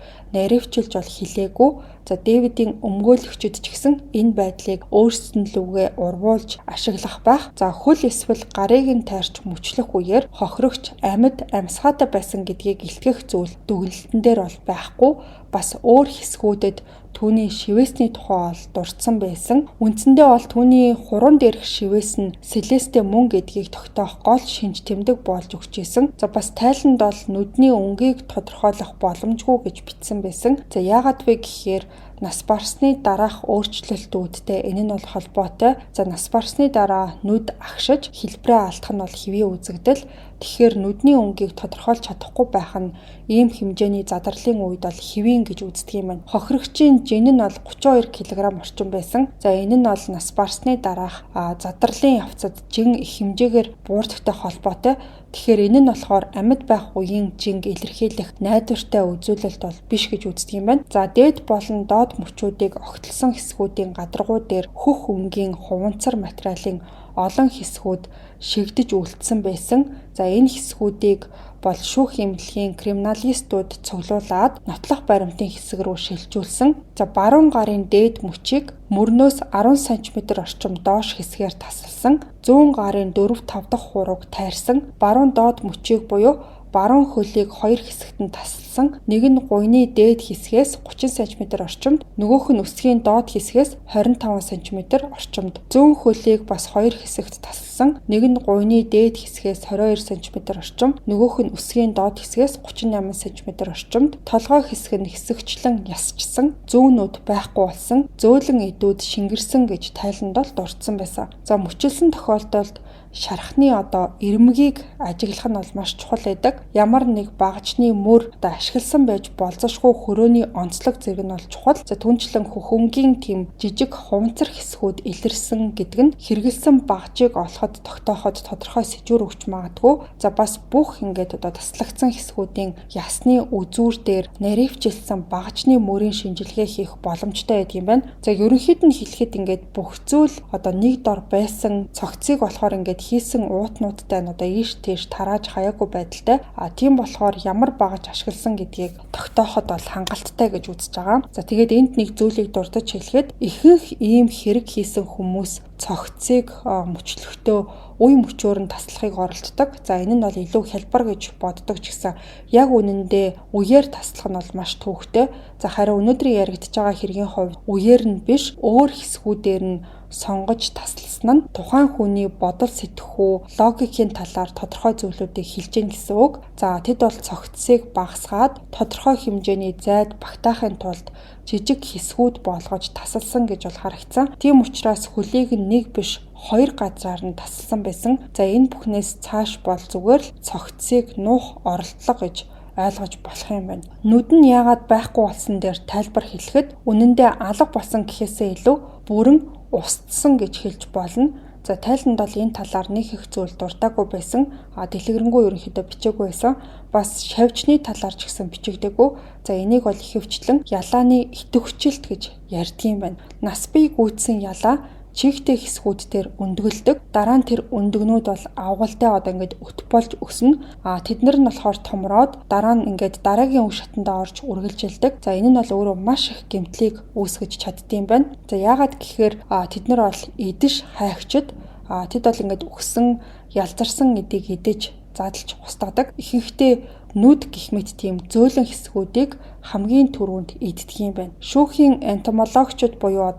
наривчилж бол хэлээгүй. За Дэвидийн өмгөөлөгчд ч гэсэн энэ байдлыг өөрсдөнлөөгөө урвуулж ашиглах байх. За хөл эсвэл гарыг нь тайрч мөчлөх үеэр хохирогч амьд амьсгаатай байсан гэдгийг илтгэх зүйл дүгнэлтэн дээр бол байхгүй. Бас өөр хэсгүүдэд түүний шивээсний тухай ол дурдсан байсан. Үндсэндээ бол түүний хуран дээрх шивээс нь Селесте мөн гэдгийг тогтоох гол шинж тэмдэг болж өгч ийсэн. За бас тайланд бол нүдний өнгийг тодорхойлох боломжгүй гэж бичсэн байсан. За яагаад вэ гэхээр нас барсны дараах өөрчлөлтүүдтэй энэ нь бол холбоотой. За нас барсны дараа нүд агшиж хэлбэрээ алдах нь бол хэвийн үзэгдэл. Тэгэхээр нүдний өнгийг тодорхойлж чадахгүй байх нь ийм хэмжээний задарлын үед бол хэвийн гэж үздэг юм байна. Хохирогчийн жин нь бол 32 кг орчим байсан. За энэ нь бол нас барсны дараах задарлын явцад жин их хэмжээгээр буурдахтай холбоотой. Тэгэхээр энэ нь болохоор амьд байх үеийн жинг илэрхийлэх найдвартай үзүүлэлт бол биш гэж үздэг юм байна. За дээд болон доод мөчүүдийг огтлсон хэсгүүдийн гадаргуу дээр хөх өнгийн хуванцар материалын олон хэсгүүд шигдэж үлдсэн байсан. За энэ хэсгүүдийг бол шүүх эмнэлгийн криминалистууд цуглуулад нотлох баримтын хэсэг рүү шилжүүлсэн. За баруун гарын дээд мөчийг мөрнөөс 10 см орчим доош хэсгээр тасалсан. Зүүн гарын 4-5 дахь хурууг тайрсан. Баруун доод мөчийг буюу баруун хөлийг хоёр хэсэгт нь тасалсан. Нэг нь гуйны дээд хэсгээс 30 см орчимд, нөгөөх нь өсгийн доод хэсгээс 25 см орчимд. Зүүн хөлийг бас хоёр хэсэгт тасалсан. Нэг нь гуйны дээд хэсгээс 22 см орчим, нөгөөх нь өсгийн доод хэсгээс 38 см орчимд. Толгой хэсэг нь хэсэгчлэн ясчсан. Зүүнүүд байхгүй болсон. Зөөлөн идүүд шингэрсэн гэж тайланд бол дурдсан байсан. За мөчилсөн тохиолдолд шархны ирмэгийг ажиглах нь бол маш чухал байдаг. Ямар нэг багажны мөр ашигласан байж болзошгүй хөрөөний онцлог зэрэг нь бол чухал. За түнчлэн хөхөнгийн тийм жижиг хуванцар хэсгүүд илэрсэн гэдэг нь хэрэгэлсэн багажийг олоход тогтооход тодорхой сэжүүр өгч магадгүй. За бас бүх таслагдсан хэсгүүдийн ясны үзүүр дээр наривчилсан багажны мөрийн шинжилгээ хийх боломжтой байдаг юм байна. За ерөнхийд нь хэлэхэд бүх зүйл нэг дор байсан цогцыг болохоор хийсэн уутнуудтай ийш тийш тарааж хаяагүй байдалтай. Тийм болохоор ямар багаж ашигласан гэдгийг тогтооход бол хангалттай гэж үзэж байгаа. За тэгээд энд нэг зүйлийг дурдж хэлэхэд ихэнх ийм хэрэг хийсэн хүмүүс цогцыг мөчлөختөө үе мөчөөр нь таслахыг оролддог. За энэ нь бол илүү хялбар гэж боддог ч гэсэн яг үнэндээ үеэр таслах нь бол маш төвөгтэй. За харин өнөөдрийн яригдж байгаа хэргийн хувьд үеэр нь биш, өөр хэсгүүдээр нь сонгож тасласан нь тухайн хүний бодол сэтгэхүй, логикийн талаар тодорхой зүйлүүдийг хэлж гин гэсэн үг. За тэд бол цогцсыг багасгаад тодорхой хэмжээний зайд багтаахын тулд жижиг хэсгүүд болгож тасалсан гэж бол харагдсан. Тийм учраас хөлийг нэг биш 2 газараар нь тасалсан байсан. За энэ бүхнээс цааш бол зүгээр л цогцсыг нуух оролдлого гэж ойлгож болох юм байна. Нүд нь яагаад байхгүй болсон дээр тайлбар хэлэхэд үнэндээ алга болсон гэхээсээ илүү бүрэн устсан гэж хэлж болно. За тайланд бол энэ талаар нэг их зүйл дуртаагүй байсан. Дэлгэрэнгүй ерөнхийдөө бичээгүй байсан. Бас шавьчны талаар ч гэсэн бичигдээгүй. За энийг бол ихэвчлэн ялааны идэвхжилт гэж ярьдаг юм байна. Нас бие гүйцсэн ялаа чигтэй хэсгүүд дээр өндгөлдөг. Дараа нь тэр өндөгнүүд бол авгалтай өт болж өснө. Тэднэр нь болохоор томроод дараа нь дараагийн үе шатандаа орж үргэлжилдэг. За энэ нь бол өөрөө маш их гэмтлийг үүсгэж чаддсан байна. За яагаад гэхээр тэднэр бол идэж хайгчид. Тэд бол өгсөн ялзарсан эдийг идэж задлж устгадаг. Ихэнхдээ нүд гэх мэт тийм зөөлөн хэсгүүдийг хамгийн түрүүнд иддэг юм байна. Шүүхийн энтомологичд буюу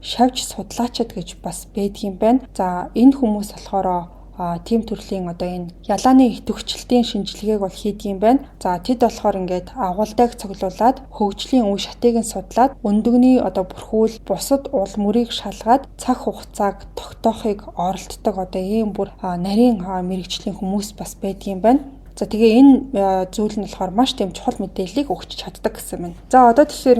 шавьж судлаачид гэж бас байдаг юм байна. За энэ хүмүүс болохоор тийм төрлийн энэ ялааны идэвхжилтийн шинжилгээг бол хийдэг юм байна. За тэд болохоор агуулдайг цуглуулад хөгжлийн үе шатыг нь судлаад өндөгний бүрхүүл бусад ул мөрийг шалгаад цаг хугацааг тогтоохыг оролддог ийм бүр нарийн мэрэгжлийн хүмүүс бас байдаг юм байна. За тэгээ энэ зүйл нь болохоор маш тийм чухал мэдээллийг өгч чаддаг гэсэн байна. За одоо тэгэхээр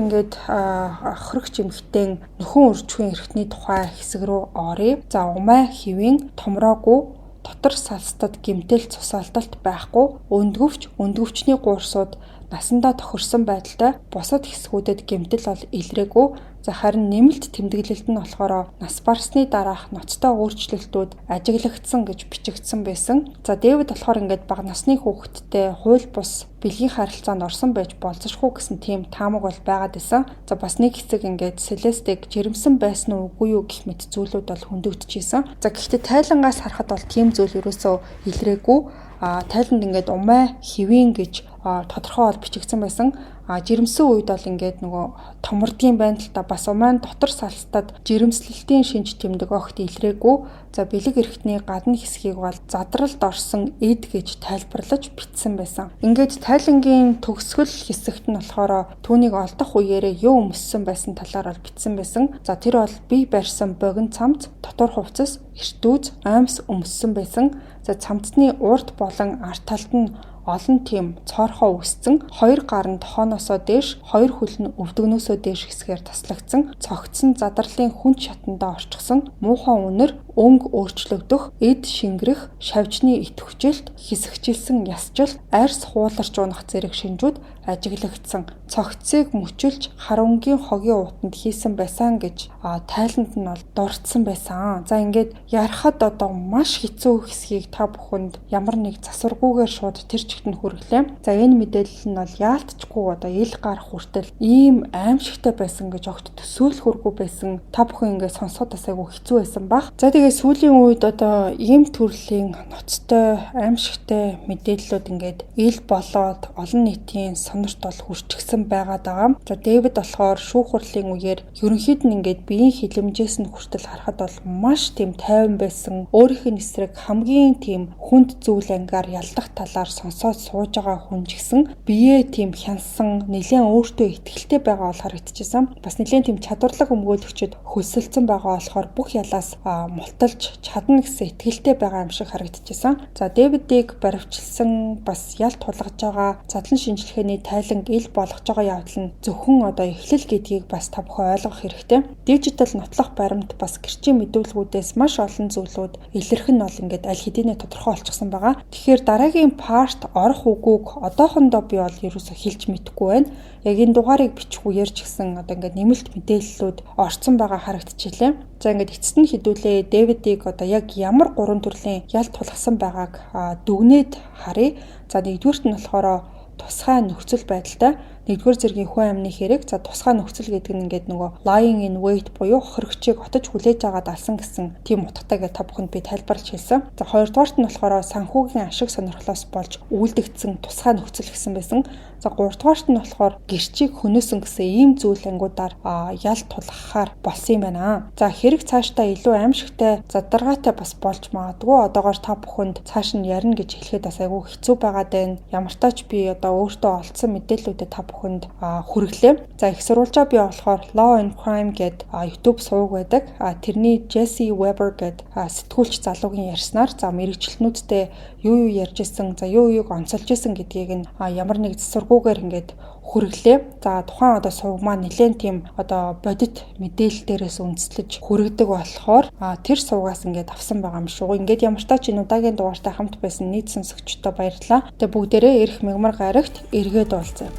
хөрөгч эмэгтэй нөхөн үржихийн эрхтний тухай хэсэг рүү оръё. За умай хэвийн томроогүй дотор салстад гэмтэл цусаалталт байхгүй, өндгөвчний гуурсууд насандаа тохирсон байдалтай, бусад хэсгүүдэд гэмтэл бол илрээгүй. За харин нэмэлт тэмдэглэлт нь болохоор нас барсны дараах ноцтой өөрчлөлтүүд ажиглагдсан гэж бичигдсэн байсан. За Дэвид болохоор бага насны хүүхэдтэй хууль бус бэлгийн харилцаанд орсон байж болзошгүй гэсэн тийм таамаг бол байгаад байсан. За бас нэг хэсэг Селестиг жирэмсэн байсан уугүй юу гэх мэт зүйлүүд бол хөндөгдөжсэн. За гэхдээ тайлангаас харахад бол тийм зүйл ерөөсөө илрээгүй. Тайланд умай хэвийн гэж тодорхой бол бичигдсэн байсан. жирэмсэн үед бол ингээд нөгөө томордгийн байна л та бас умаан дотор салстад жирэмслэлтийн шинж тэмдэг огт илрээгүй. За бэлэг эрхтний гадна хэсгийг бол задралд орсон эд гэж тайлбарлаж бичсэн байсан. Ингээд тайлангийн төгсгөл хэсэгт нь болохоор түүнийг олдох үеэрээ юу өмссөн байсан талаар бол бичсэн байсан. За тэр бол бие барьсан богино цамц, дотор хувцас, эртүүз, аймс өмссөн байсан. За цамцны урд болон арт талд нь олон тийм цоорхоо үсцэн, хоёр гар нь тохооноосоо дээш, хоёр хөл нь өвдгнөөсөө дээш хэсгээр таслагдсан, цогцсон задралын хүнд шатандаа орчихсон, муухай үнэр, өнгө өөрчлөгдөх, эд шингэрэх, шавжны итвхжилт, хэсэгчилсэн ясжилт, арьс хууларч унах зэрэг шинжүүд ажиглагдсан. Цогцыг мөчөлж харунгийн хогийн утанд хийсэн байсан гэж тайланд нь бол дурдсан байсан. За ингээд ярахад одоо маш хэцүү хэсгийг та бүхэнд ямар нэг засваргүйгээр шууд тэр чигт нь хүргэлээ. За энэ мэдээлэл нь бол яалтчгүй одоо ил гарах хүртэл ийм аимшигтай байсан гэж огт төсөөлөхөргүй байсан. Та бүхэн ингээд сонсоход бас айгүй хэцүү байсан баг. За тэгээ сүүлийн үед одоо ийм төрлийн ноцтой аимшигтай мэдээллүүд ингээд ил болоод олон нийтийн сонорт бол хүрчгсэн байгаад байгаа. За Дэвид болохоор шүүх хурлын үеэр ерөнхийд нь ингээд биеийн хилэмжээс нь хүртэл харахад бол маш тийм тайван байсан. Өөрийнх нь эсрэг хамгийн тийм хүнд зүйл ангаар ялдах талаар сонсоод сууж байгаа хүн ч гэсэн биеэ тийм хянсан, нэлээд өөртөө ихтэй байгаа бол харагдчихсан. Бас нэлээд тийм чадварлаг өмгөөлөгчд хөлсөлцөн байгаа болохоор бүх ялаас мулталж чадна гэсэн итгэлтэй байгаа юм шиг харагдчихсан. За Дэвидийг баривчилсан бас ялт тулгаж байгаа задлан шинжилгээний тайлан ил болгож байгаа явдал нь зөвхөн одоо эхлэл гэдгийг бас та бүхэн ойлгох хэрэгтэй. Дижитал нотлох баримт бас гэрчийн мэдүүлгүүдээс маш олон зүйлүүд илэрх нь бол ингээд аль хэдийнэ тодорхой болчихсон байгаа. Тэгэхээр дараагийн парт орох үгүйг одоохондоо би бол ерөөсө хэлж мэдэхгүй байна. Яг энэ дугаарыг бичих үеэр ч гэсэн одоо ингээд нэмэлт мэдээллүүд орцсон байгаа харагдчихлээ. За ингээд эцэст нь хэдүүлээ Дэвидийг одоо яг ямар гурван төрлийн ялт тулгасан байгааг дүгнээд харъя. За нэгдүгüүрт нь болохоор тусгай нөхцөл байдалтай нэгдүгээр зэргийн хүн амны хэрэг. За тусгай нөхцөл гэдэг нь ингээд нөгөө lying in wait буюу хохирогчийг отож хүлээж аваад алсан гэсэн тийм утгатай гэж та бүхэнд би тайлбарлаж хэлсэн. За хоёрдугаарт нь болохоор санхүүгийн ашиг сонирхлоос болж үйлдэгдсэн тусгай нөхцөл гэсэн байсан. За гуравдугаарт нь болохоор гэрчийг хөнөөсөн гэсэн ийм зүйл ангуудаар ялт тулгахаар болсон юм байна. За хэрэг цаашдаа илүү аимшигтай задаргаатай бас болж магадгүй. Одоогоор та бүхэнд цааш нь ярина гэж хэлэхэд бас айгүй хэцүү байгаад байна. Ямар тач би одоо өөртөө олдсон мэдээллүүдэд та бүхэнд хүргэлээ. За их сурвалжаа би болохоор Law and Crime гэдэг YouTube суваг байдаг. Тэрний Jesse Weber гэдэг сэтгүүлч залуугийн ярьснаар за мэрэгчлэнүүдтэй юу ярьж исэн, за юуг онцолж исэн гэдгийг нь ямар нэг засваргүйгээр ингээд хүргэлээ. За тухайн одоо суваг маань нэлээд тийм одоо бодит мэдээлэл дээрээс үндэслэж хүргэдэг болохоор тэр сувгаас ингээд авсан байгаа юм шүү. Ингээд ямар тач энэ удаагийн дугаартай хамт байсан нийт сонсогчдод баярлалаа. Тэгээ бүгдээрээ эрх мягмар гарагт эргээд уулзъя.